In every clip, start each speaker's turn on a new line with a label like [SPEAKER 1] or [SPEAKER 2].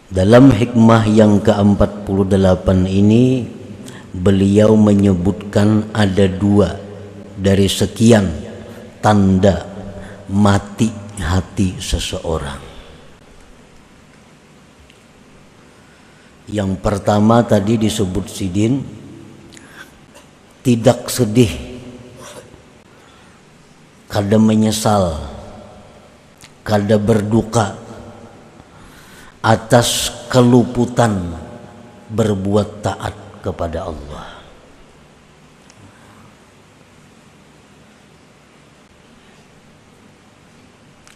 [SPEAKER 1] Dalam hikmah yang ke-48 ini beliau menyebutkan ada 2 dari sekian tanda mati hati seseorang. Yang pertama tadi disebut sidin, tidak sedih, kada menyesal, kada berduka atas keluputan berbuat taat kepada Allah.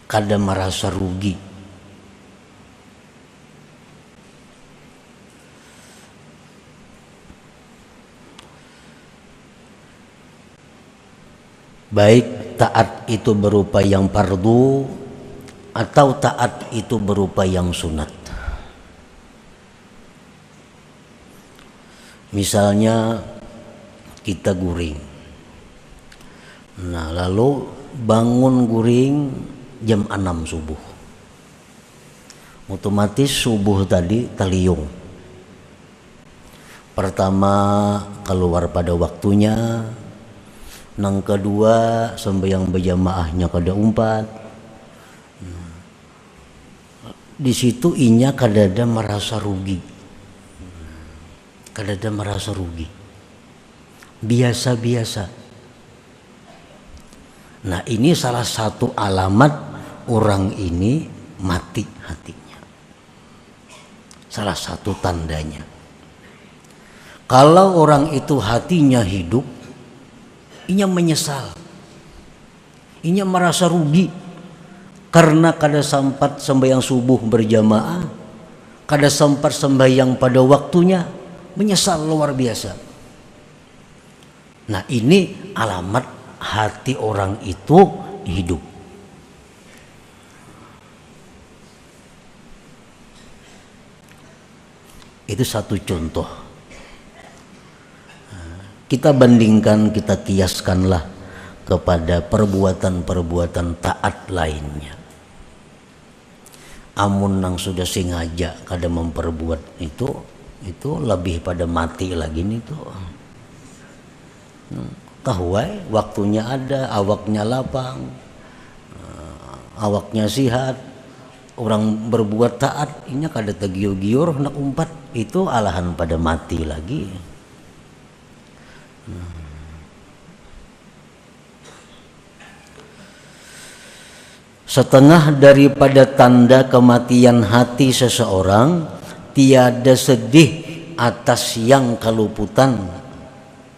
[SPEAKER 1] Kada merasa rugi. Baik taat itu berupa yang fardu atau taat itu berupa yang sunat. Misalnya kita guring, nah lalu bangun guring jam 6 subuh, otomatis subuh tadi taliyung. Pertama keluar pada waktunya, nang kedua sembahyang berjamaahnya kada umpat. Di situ inya kadada merasa rugi, kadada merasa rugi, biasa-biasa. Nah ini salah satu alamat orang ini mati hatinya, salah satu tandanya. Kalau orang itu hatinya hidup, inya menyesal, inya merasa rugi karena kada sempat sembahyang subuh berjamaah, kada sempat sembahyang pada waktunya, menyesal luar biasa. Nah ini alamat hati orang itu hidup. Itu satu contoh. Kita bandingkan, kita kiaskanlah kepada perbuatan-perbuatan taat lainnya. Amun nang sudah sengaja kada memperbuat itu lebih pada mati lagi nih tuh. Tahuai waktunya ada, awaknya lapang, awaknya sihat, orang berbuat taat inya kada tegiur-giur nak umpat, itu alahan pada mati lagi. Setengah daripada tanda kematian hati seseorang, tiada sedih atas yang keluputan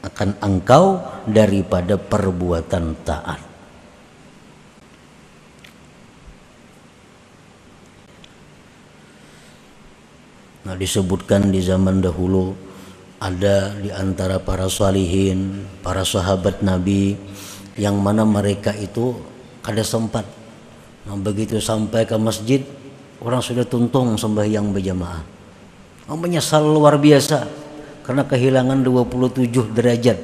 [SPEAKER 1] akan engkau daripada perbuatan taat. Nah disebutkan di zaman dahulu ada di antara para salihin, para sahabat Nabi yang mana mereka itu kada sempat. Nah, begitu sampai ke masjid, orang sudah tuntung sembahyang berjamaah. Menyesal luar biasa karena kehilangan 27 derajat.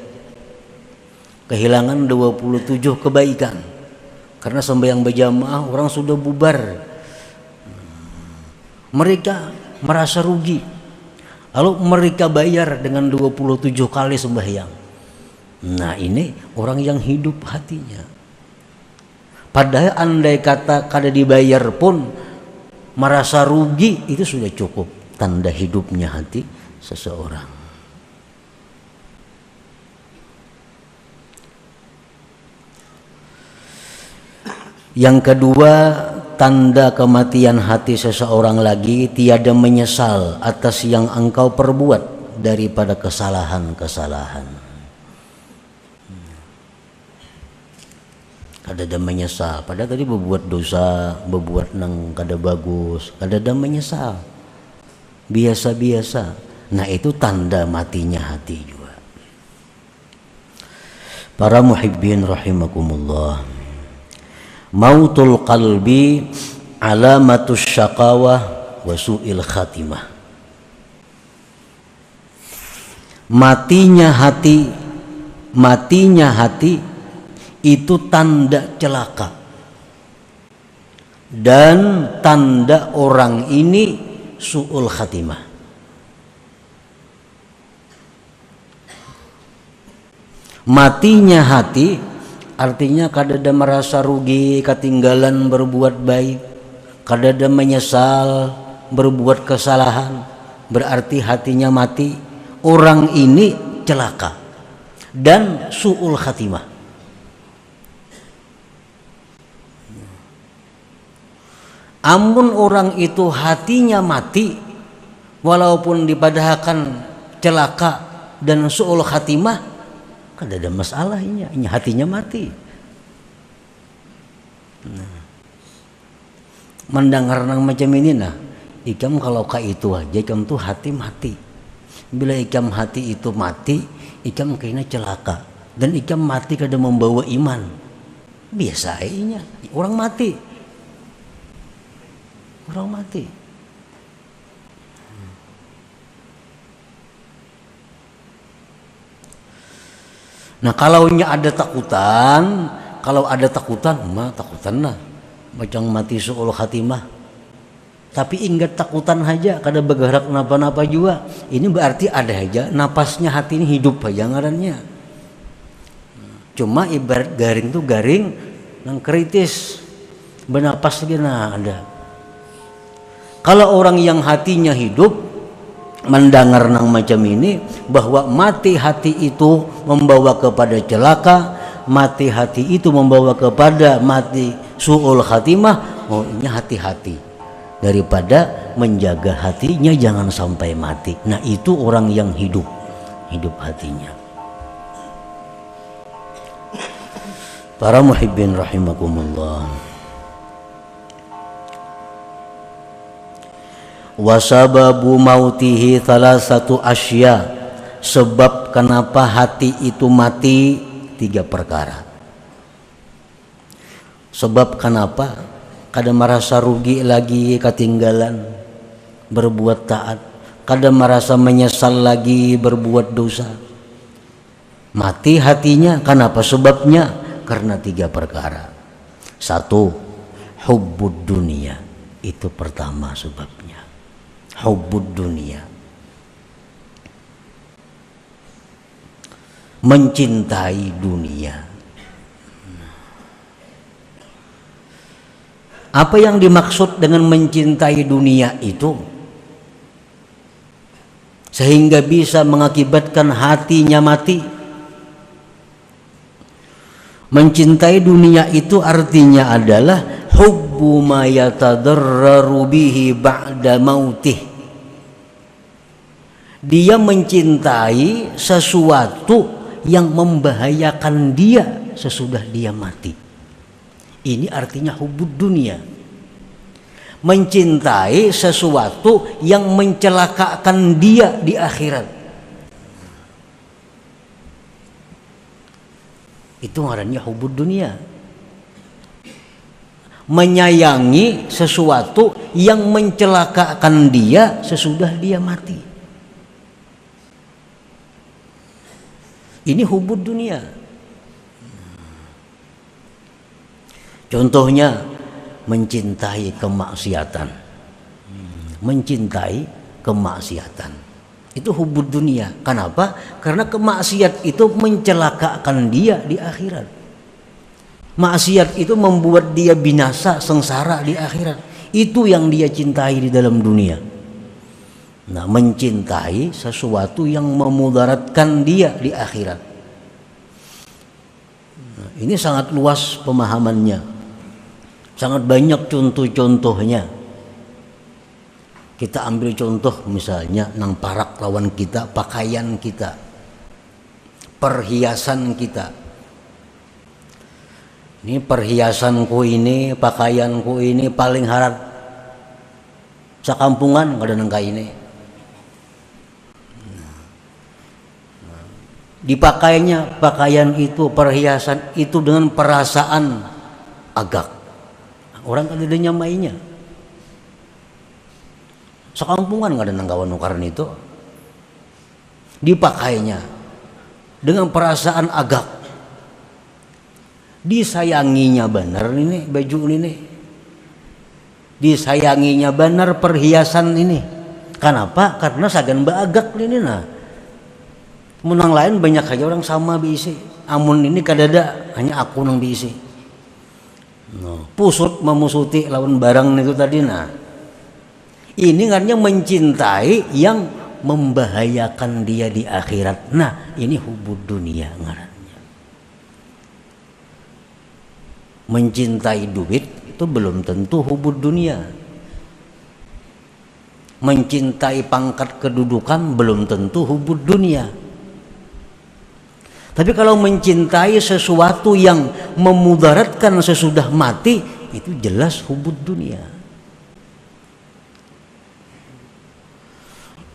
[SPEAKER 1] Kehilangan 27 kebaikan. Karena sembahyang berjamaah orang sudah bubar. Mereka merasa rugi. Lalu mereka bayar dengan 27 kali sembahyang. Nah, ini orang yang hidup hatinya. Padahal andai kata kada dibayar pun merasa rugi, itu sudah cukup tanda hidupnya hati seseorang. Yang kedua, tanda kematian hati seseorang lagi, tiada menyesal atas yang engkau perbuat daripada kesalahan-kesalahan. Kada ada menyesal, padahal tadi berbuat dosa, berbuat nang kada bagus, kada ada menyesal, biasa-biasa. Nah itu tanda matinya hati juga. Para muhibbin rahimakumullah, mautul qalbi alamatus syaqawah wa su'il khatimah. Matinya hati itu tanda celaka dan tanda orang ini su'ul khatimah. Matinya hati artinya kadada merasa rugi ketinggalan berbuat baik, kadada menyesal berbuat kesalahan, berarti hatinya mati. Orang ini celaka dan su'ul khatimah. Amun orang itu hatinya mati, walaupun dipadahkan celaka dan su'ul khatimah, kan ada masalahnya, ini hatinya mati. Mendengar nang macam ini nah, ikam kalau ka itu aja ikam tuh hati mati. Bila ikam hati itu mati, ikam kayaknya celaka dan ikam mati kada membawa iman. Biasa aja orang mati. Orang mati. Nah kalau ada takutan, mah takutan lah. Macam mati su'ul khatimah. Tapi ingat takutan aja, kada bergerak napa-napa juga. Ini berarti ada aja napasnya hati ini hidup aja ngarannya. Cuma ibarat garing tuh garing yang kritis. Bernapas lagi nah ada. Kalau orang yang hatinya hidup mendengar nang macam ini bahwa mati hati itu membawa kepada celaka, mati hati itu membawa kepada mati su'ul khatimah, oh ini hati-hati daripada menjaga hatinya jangan sampai mati. Nah itu orang yang hidup hatinya. Para muhibbin rahimakumullah. Wasababu mautihi thalathatu asya, sebab kenapa hati itu mati 3 perkara. Sebab kenapa kada merasa rugi lagi ketinggalan berbuat taat, kada merasa menyesal lagi berbuat dosa. Mati hatinya kenapa sebabnya? Karena 3 perkara. 1, hubbud dunia, itu pertama sebabnya. Hubbud dunia, mencintai dunia. Apa yang dimaksud dengan mencintai dunia itu? Sehingga bisa mengakibatkan hatinya mati. Mencintai dunia itu artinya adalah hubbu ma yatadarraru bihi ba'da mautih. Dia mencintai sesuatu yang membahayakan dia sesudah dia mati. Ini artinya hubbud dunia. Mencintai sesuatu yang mencelakakan dia di akhirat. Itu ngarannya hubbud dunia. Menyayangi sesuatu yang mencelakakan dia sesudah dia mati. Ini hubbud dunia. Contohnya mencintai kemaksiatan. Mencintai kemaksiatan. Itu hubbud dunia. Kenapa? Karena kemaksiat itu mencelakakan dia di akhirat. Maksiat itu membuat dia binasa, sengsara di akhirat. Itu yang dia cintai di dalam dunia. Nah, mencintai sesuatu yang memudaratkan dia di akhirat. Nah, ini sangat luas pemahamannya. Sangat banyak contoh-contohnya. Kita ambil contoh misalnya nang parak lawan kita, pakaian kita, perhiasan kita. Ini perhiasanku ini, pakaianku ini paling harap sakampungan kada nangka ini. Dipakainya pakaian itu, perhiasan itu dengan perasaan agak. Orang kada ada nyamainya. Sekampungan kada nangkawan nukaran itu. Dipakainya dengan perasaan agak. Disayanginya benar ini baju ini. Disayanginya benar perhiasan ini. Kenapa? Karena sagan baagak ini nah. Menang lain banyak aja orang sama bisi. Amun ini kadada hanya aku nang bisi. No. Pusut memusuti lawan barang itu tadi nah. Ini artinya mencintai yang membahayakan dia di akhirat. Nah, ini hubud dunia ngarannya. Mencintai duit itu belum tentu hubud dunia. Mencintai pangkat kedudukan belum tentu hubud dunia. Tapi kalau mencintai sesuatu yang memudaratkan sesudah mati, itu jelas hubud dunia.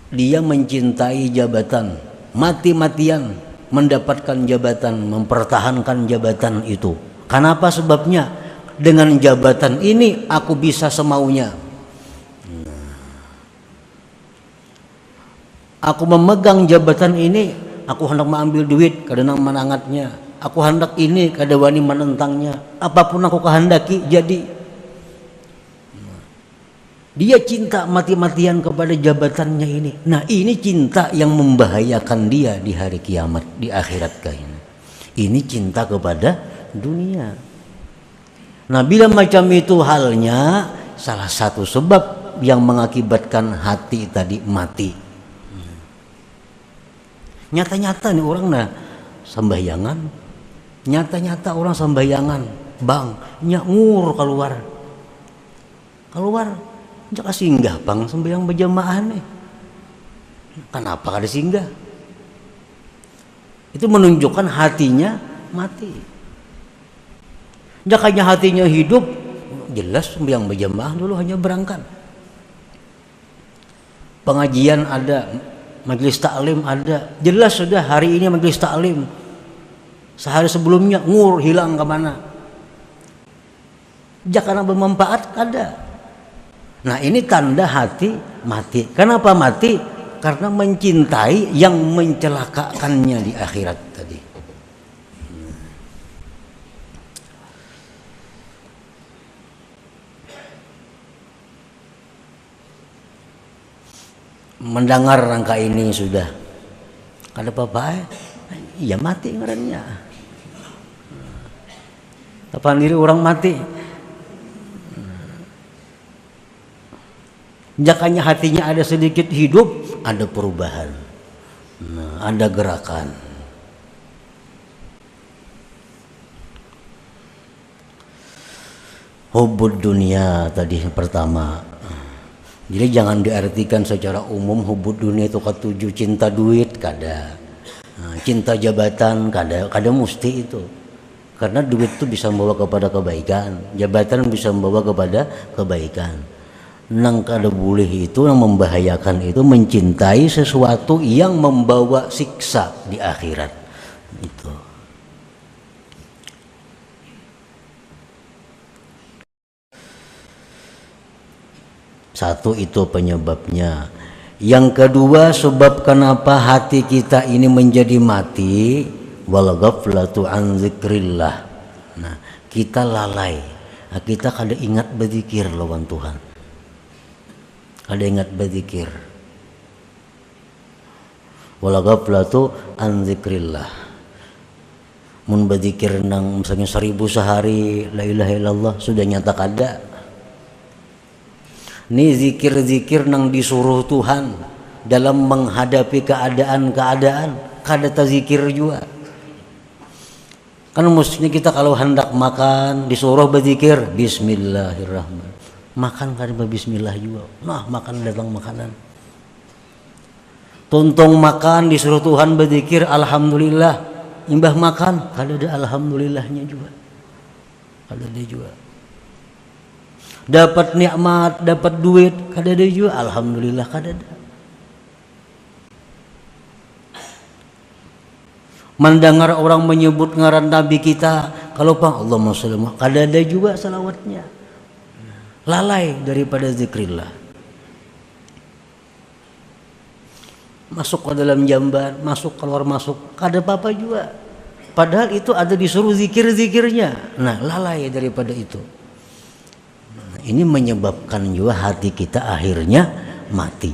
[SPEAKER 1] Dia mencintai jabatan, mati-matian mendapatkan jabatan, mempertahankan jabatan itu. Kenapa sebabnya? Dengan jabatan ini aku bisa semaunya. Aku memegang jabatan ini, aku hendak mengambil duit, kadang menangatnya. Aku hendak ini, kada wani menentangnya. Apapun aku kehendaki jadi. Dia cinta mati-matian kepada jabatannya ini. Nah, ini cinta yang membahayakan dia di hari kiamat, di akhirat kain. Ini cinta kepada dunia. Nah, bila macam itu halnya, salah satu sebab yang mengakibatkan hati tadi mati. Nyata-nyata nih orang nah sembahyangan. Nyata-nyata orang sembahyangan. Bang, nyangur keluar. Jaka singgah bang sembahyang berjamaah nih. Kenapa kada singgah? Itu menunjukkan hatinya mati. Jakanya hatinya hidup, jelas sembahyang berjamaah dulu hanya berangkat. Pengajian ada, majelis taklim ada, jelas sudah hari ini majelis taklim. Sehari sebelumnya ngur hilang kemana? Jakana bermanfaat kada. Nah, ini tanda hati mati. Kenapa mati? Karena mencintai yang mencelakakannya di akhirat tadi. Mendengar rangka ini sudah kada apa-apa, iya mati ngarannya. Kapan diri orang mati? Jakanya hatinya ada sedikit hidup, ada perubahan, nah, ada gerakan. Hubud dunia tadi pertama. Jadi jangan diartikan secara umum hubud dunia itu ketujuh cinta duit, kada. Nah, cinta jabatan, kada mesti itu. Karena duit itu bisa membawa kepada kebaikan, jabatan bisa membawa kepada kebaikan. Nang kada boleh itu, yang membahayakan itu mencintai sesuatu yang membawa siksa di akhirat. Itu. Satu itu penyebabnya. Yang kedua sebab kenapa hati kita ini menjadi mati, wal ghaflatu an dzikrillah. Nah, kita lalai. Nah, kita kada ingat berzikir lawan Tuhan. Ada ingat berzikir. Wala ghaflatu an dzikrillah. Mun berzikir nang misalnya 1000 sehari la ilaha illallah sudah nyata kada. Ini zikir-zikir nang disuruh Tuhan dalam menghadapi keadaan-keadaan kada tazikir juga. Kan mestinya kita kalau hendak makan disuruh berzikir bismillahirrahmanirrahim. Makan kada bismillah juga. Nah, makan datang makanan. Tuntung makan disuruh Tuhan berzikir alhamdulillah. Imbah makan kada ada alhamdulillahnya juga. Kada ada juga. Dapat nikmat, dapat duit, kada ada juga alhamdulillah kada ada. Mendengar orang menyebut ngaran Nabi kita, kalau pang Allahumma sholli kada ada juga salawatnya. Lalai daripada zikrillah. Masuk ke dalam jamban, masuk keluar masuk, kada apa-apa juga. Padahal itu ada disuruh zikir-zikirnya. Nah, lalai daripada itu. Nah, ini menyebabkan juga hati kita akhirnya mati.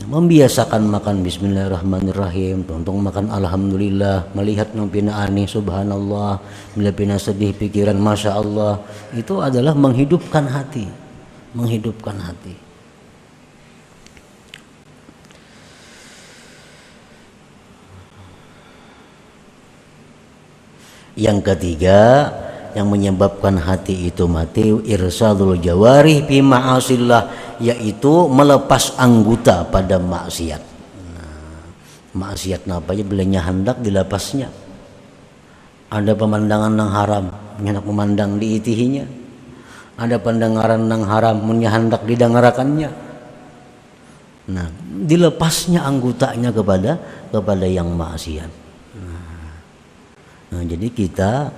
[SPEAKER 1] membiasakan makan bismillahirrahmanirrahim, tuntung makan alhamdulillah, melihat yang pina aneh subhanallah, bila pina sedih pikiran masya Allah, itu adalah menghidupkan hati, menghidupkan hati. Yang ketiga yang menyebabkan hati itu mati, irsadul jawarih fi ma'asillah, yaitu melepas anggota pada maksiat. Maksiat apa aja bilanya hendak dilepasnya. Ada pemandangan yang haram, hendak memandang diitihinya. Ada pandangan yang haram, hendak didengarakannya. Nah, dilepasnya anggotanya kepada yang maksiat. Nah, jadi kita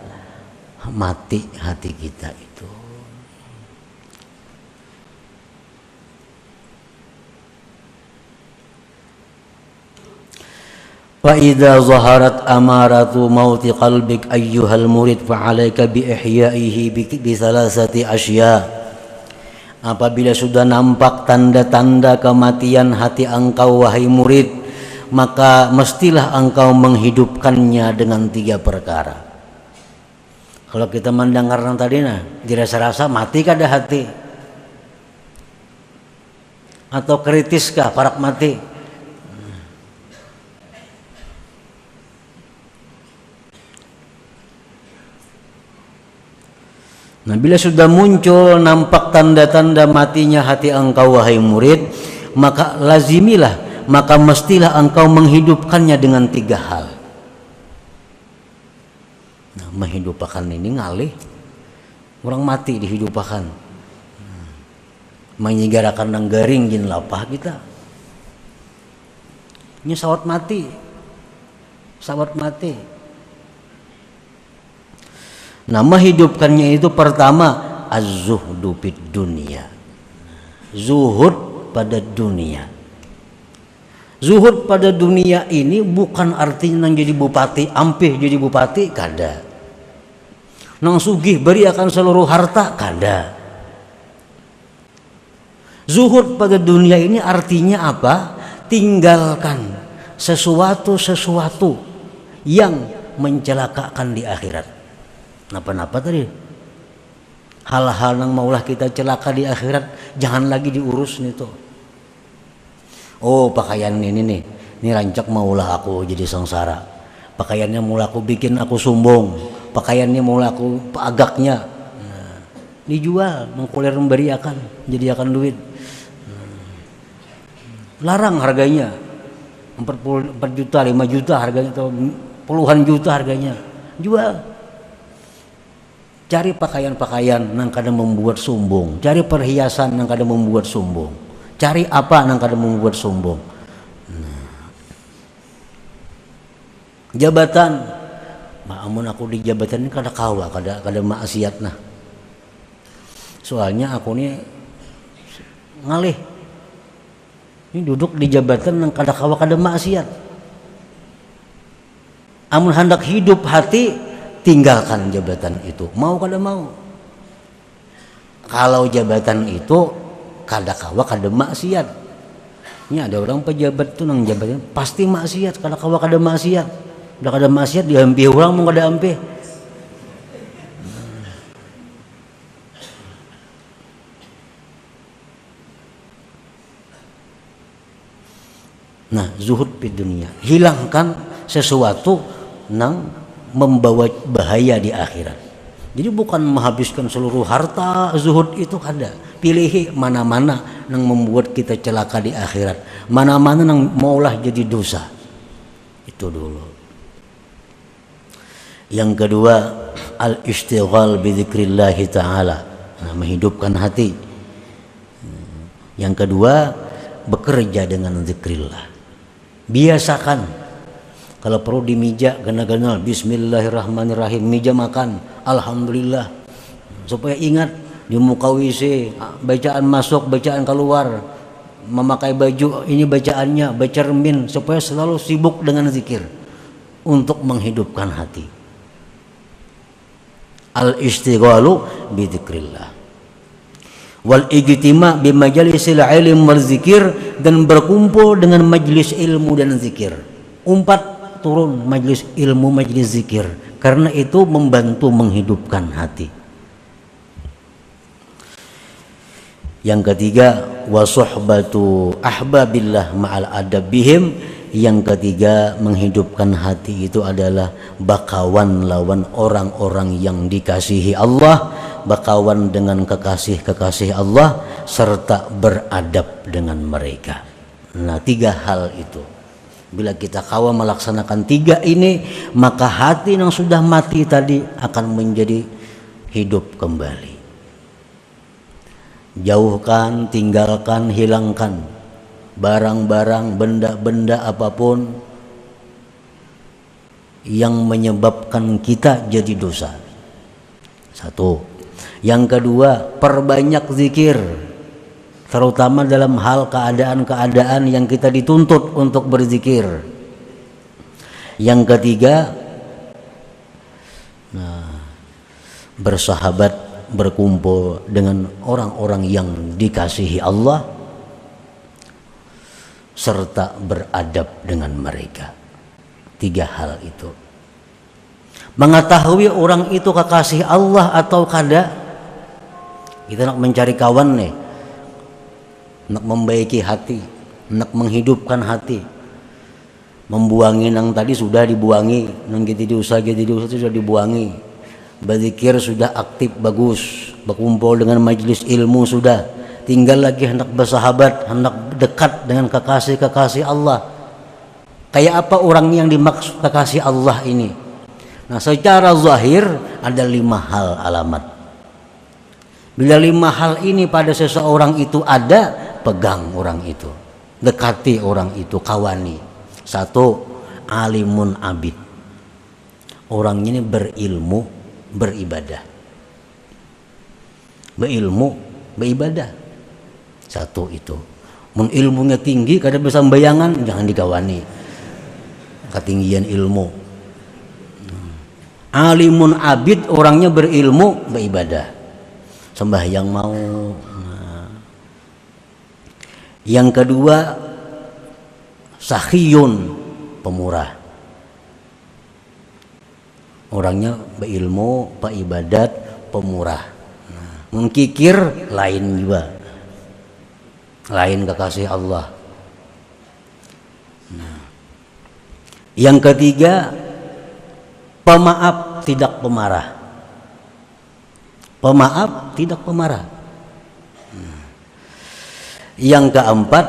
[SPEAKER 1] mati hati kita itu. Fa idza zaharat amaratu mauti qalbik ayyuhal murid fa 'alaika bi ihya'ihi bi salasati asya. Apabila sudah nampak tanda-tanda kematian hati engkau wahai murid, maka mestilah engkau menghidupkannya dengan 3 perkara. Kalau kita mendengar yang tadi dirasa-rasa mati kada hati, atau kritiskah parak mati? Nah, bila sudah muncul nampak tanda-tanda matinya hati engkau wahai murid, maka lazimilah, maka mestilah engkau menghidupkannya dengan 3 hal. Nah, menghidupkan ini ngalih orang mati dihidupkan, menyegarakan nang garing jin lapah kita. Ini sawat mati. Nah, menghidupkannya itu pertama az-zuhdu fid dunya, zuhud pada dunia. Zuhud pada dunia ini bukan artinya nang jadi bupati, ampih jadi bupati, kada. Nang sugih beri akan seluruh harta, kada. Zuhud pada dunia ini artinya apa? Tinggalkan sesuatu yang mencelakakan di akhirat. Napa-napa tadi? Hal-hal yang maulah kita celaka di akhirat, jangan lagi diurus nih tuh. Oh, pakaian ini rancak maulah aku jadi sengsara. Pakaiannya maulah aku bikin aku sombong. Pakaiannya maulah aku agaknya. Nah, dijual, mengkulir memberi akan, jadi akan duit. Larang harganya. 4 juta, 5 juta harganya, atau puluhan juta harganya. Jual. Cari pakaian-pakaian yang kadang membuat sombong. Cari perhiasan yang kadang membuat sombong. Cari apa yang kadang membuat sombong. Nah. Jabatan, amun aku di jabatan ini kada kawa, kada maksiat nah. Soalnya aku ini ngalih. Ini duduk di jabatan yang kada kawa kada maksiat. Amun hendak hidup hati, tinggalkan jabatan itu. Mau kada mau. Kalau jabatan itu kada kawa kada maksiat. Ini ada orang pejabat tuh nang jabatan pasti maksiat, kada kawa kada maksiat. Udah kada maksiat diampi orang mau kada ampi. Nah, zuhud di dunia, hilangkan sesuatu nang membawa bahaya di akhirat. Jadi bukan menghabiskan seluruh harta, zuhud itu kada. Pilih mana-mana yang membuat kita celaka di akhirat, mana-mana yang maulah jadi dosa. Itu dulu. Yang kedua, al-istighal bi dzikrillah taala. Nah, menghidupkan hati. Yang kedua, bekerja dengan zikrillah. Biasakan. Kalau perlu di meja gana-gana bismillahirrahmanirrahim, meja makan alhamdulillah, supaya ingat di muka WC bacaan masuk bacaan keluar, memakai baju ini bacaannya, baca remin, supaya selalu sibuk dengan zikir untuk menghidupkan hati. Al-istighalu bi dzikrillah. wal ijtima' bi majalisil ilm wal zikir, dan berkumpul dengan majlis ilmu dan zikir. 4 turun majlis ilmu, majlis zikir, karena itu membantu menghidupkan hati. Yang ketiga, wa suhbatu ahbabillah ma'al adabihim. Yang ketiga, menghidupkan hati itu adalah bakawan lawan orang-orang yang dikasihi Allah, bakawan dengan kekasih-kekasih Allah, serta beradab dengan mereka. Nah, 3 hal itu, bila kita kawan melaksanakan 3 ini, maka hati yang sudah mati tadi akan menjadi hidup kembali. Jauhkan, tinggalkan, hilangkan barang-barang, benda-benda apapun yang menyebabkan kita jadi dosa. 1. Yang kedua, perbanyak zikir, terutama dalam hal keadaan-keadaan yang kita dituntut untuk berzikir. Yang ketiga, bersahabat, berkumpul dengan orang-orang yang dikasihi Allah, serta beradab dengan mereka. 3 hal itu. Mengetahui orang itu kekasih Allah atau kada. Kita nak mencari kawan nih, nak membaiki hati, nak menghidupkan hati. Membuangi nang tadi sudah dibuangi, nang gitu diusah sudah dibuangi. Berzikir sudah aktif bagus, berkumpul dengan majelis ilmu sudah, tinggal lagi hendak bersahabat, hendak dekat dengan kekasih-kekasih Allah. Kayak apa orang yang dimaksud kekasih Allah ini? Nah, secara zahir ada 5 hal alamat. Bila 5 hal ini pada seseorang itu ada, pegang orang itu, dekati orang itu, kawani. 1, alimun abid. Orangnya ini berilmu, beribadah. Berilmu, beribadah. 1 itu. Mun ilmunya tinggi, kada bisa bayangan, jangan dikawani. Ketinggian ilmu. Alimun abid, orangnya berilmu, beribadah. Sembahyang mau. Yang kedua, sakhiyun, pemurah. Orangnya berilmu, beribadat, pemurah. Mengkikir lain juga, lain kekasih Allah. Yang ketiga, pemaaf, tidak pemarah. Pemaaf, tidak pemarah. Yang keempat,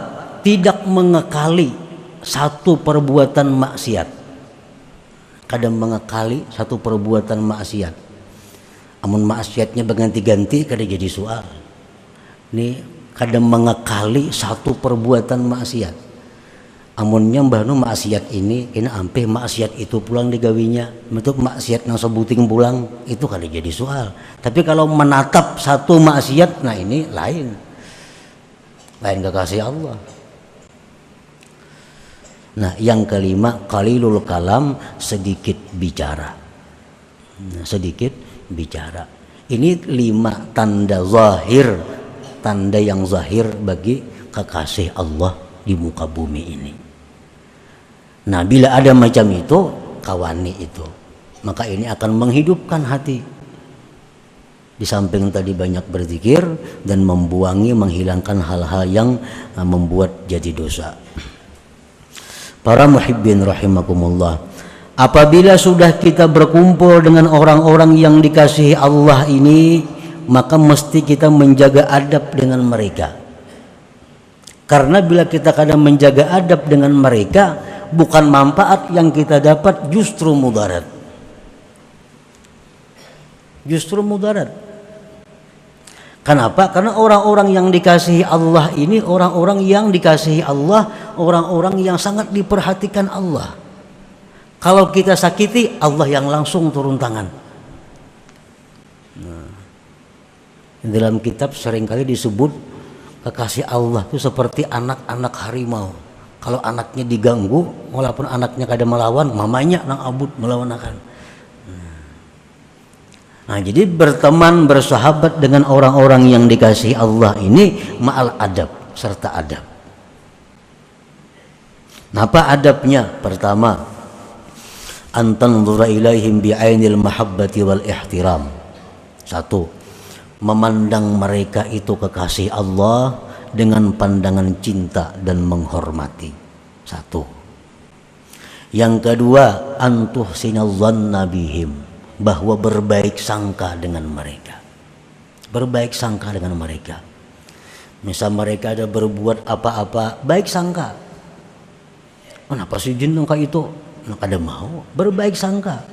[SPEAKER 1] tidak mengekali satu perbuatan maksiat. Kadang mengekali satu perbuatan maksiat. Amun maksiatnya berganti-ganti kada jadi soal. Ini kadang mengekali satu perbuatan maksiat. Amunnya mbahnu maksiat ini kena ampe maksiat itu pulang digawinya. Bentuk maksiat yang sebuting pulang itu kada jadi soal. Tapi kalau menatap satu maksiat, nah ini lain. Lain kekasih Allah. Nah, yang kelima, qalilul kalam, sedikit bicara. Sedikit bicara. Ini 5 tanda zahir, tanda yang zahir bagi kekasih Allah di muka bumi ini. Nah, bila ada macam itu, kawani itu, maka ini akan menghidupkan hati. Di samping tadi banyak berzikir dan membuangi, menghilangkan hal-hal yang membuat jadi dosa. Para muhibbin rahimakumullah, apabila sudah kita berkumpul dengan orang-orang yang dikasihi Allah ini, maka mesti kita menjaga adab dengan mereka. Karena bila kita kadang menjaga adab dengan mereka, bukan manfaat yang kita dapat, justru mudarat. Justru mudarat. Kenapa? Karena orang-orang yang dikasihi Allah ini orang-orang yang dikasihi Allah, orang-orang yang sangat diperhatikan Allah. Kalau kita sakiti, Allah yang langsung turun tangan. Nah, dalam kitab seringkali disebut kekasih Allah itu seperti anak-anak harimau. Kalau anaknya diganggu, walaupun anaknya kada melawan, mamanya nang abut melawan akan. Nah, jadi berteman bersahabat dengan orang-orang yang dikasihi Allah ini ma'al adab, serta adab. Apa adabnya? Pertama, antanzura ilaihim bi'ainil mahabbati wal ihtiram. Satu, memandang mereka itu kekasih Allah dengan pandangan cinta dan menghormati. Satu. Yang kedua, antuhsinal dhanna bihim, bahwa berbaik sangka dengan mereka. Berbaik sangka dengan mereka. Misal mereka ada berbuat apa-apa, baik sangka. Kenapa si jin nangka itu? Nangka ada mau berbaik sangka.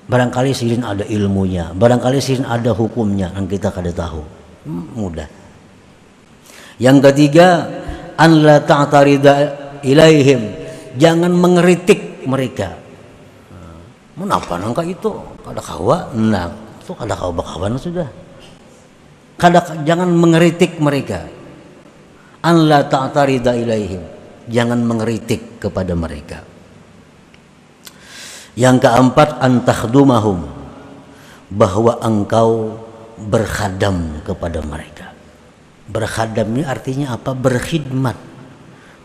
[SPEAKER 1] Barangkali si jin ada ilmunya, barangkali si jin ada hukumnya yang kita kada tahu. Mudah. Yang ketiga, an la ta'tarida ilaihim, jangan mengeritik mereka. Kenapa nangka itu? Kada kawa, nah itu kada kawa bakawan sudah. Jangan mengeritik mereka. An la ta'tarida ilaihim, jangan mengeritik kepada mereka. Yang keempat, antakhdumahum, bahwa engkau berkhadam kepada mereka. Berkhadam ini artinya apa? Berkhidmat.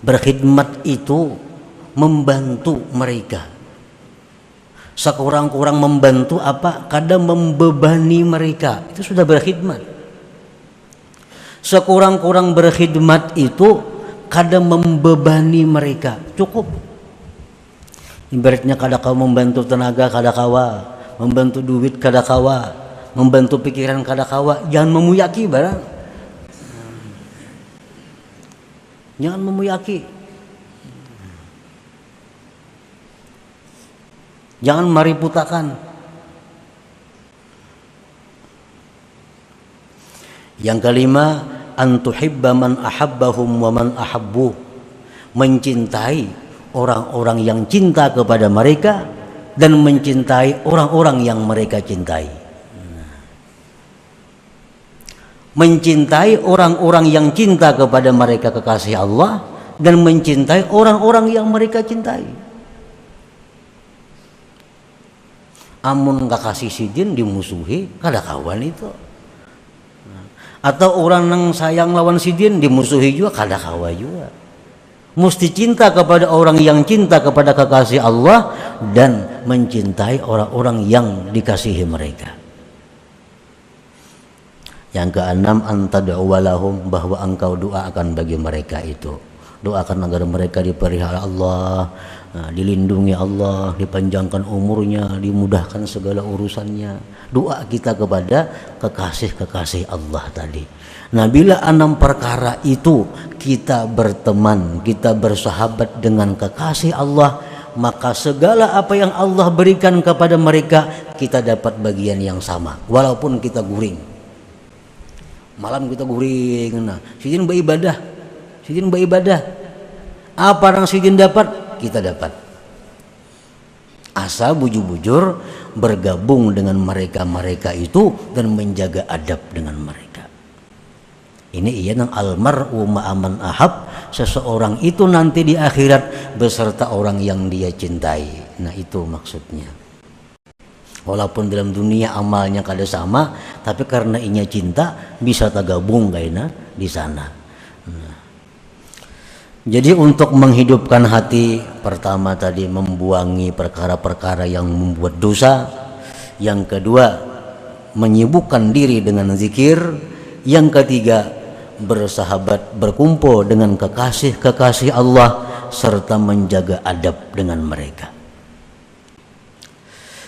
[SPEAKER 1] Berkhidmat itu membantu mereka. Sekurang-kurang membantu apa? Kadang membebani mereka. Itu sudah berkhidmat. Sekurang-kurang berkhidmat itu kadang membebani mereka. Cukup. Ibaratnya kada kau membantu tenaga kada kawa, membantu duit kada kawa, membantu pikiran kada kawa, jangan memuyaki barang. Jangan memuyaki. Jangan mariputakan. Yang kelima, antuhibba man ahabbahum wa man ahabbu, mencintai orang-orang yang cinta kepada mereka dan mencintai orang-orang yang mereka cintai. Mencintai orang-orang yang cinta kepada mereka kekasih Allah dan mencintai orang-orang yang mereka cintai. Amun kakasih sidin dimusuhi kada kawan itu. Atau orang yang sayang lawan sidin dimusuhi juga kada kawan juga. Mesti cinta kepada orang yang cinta kepada kekasih Allah dan mencintai orang-orang yang dikasihi mereka. Yang keenam, antad'u lahum, bahwa engkau doakan bagi mereka itu. Doakan agar mereka dipelihara Allah, dilindungi Allah, dipanjangkan umurnya, dimudahkan segala urusannya. Doa kita kepada kekasih-kekasih Allah tadi. Nah, bila 6 perkara itu kita berteman, kita bersahabat dengan kekasih Allah, maka segala apa yang Allah berikan kepada mereka kita dapat bagian yang sama, walaupun kita guring. Malam kita guring, nah, sidin beribadah, sidin beribadah. Apa yang sidin dapat, kita dapat. Asal bujur-bujur bergabung dengan mereka-mereka itu dan menjaga adab dengan mereka. Ini ia nang almar'u ma'aman ahab, seseorang itu nanti di akhirat beserta orang yang dia cintai. Nah, itu maksudnya. Walaupun dalam dunia amalnya kada sama, tapi karena inya cinta bisa tergabung kayaknya di sana. Nah. Jadi untuk menghidupkan hati, pertama tadi membuangi perkara-perkara yang membuat dosa. Yang kedua, menyibukkan diri dengan zikir. Yang ketiga, bersahabat, berkumpul dengan kekasih-kekasih Allah serta menjaga adab dengan mereka.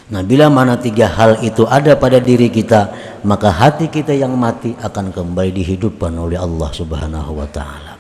[SPEAKER 1] Nah, bila mana 3 hal itu ada pada diri kita, maka hati kita yang mati akan kembali dihidupkan oleh Allah Subhanahu wa taala.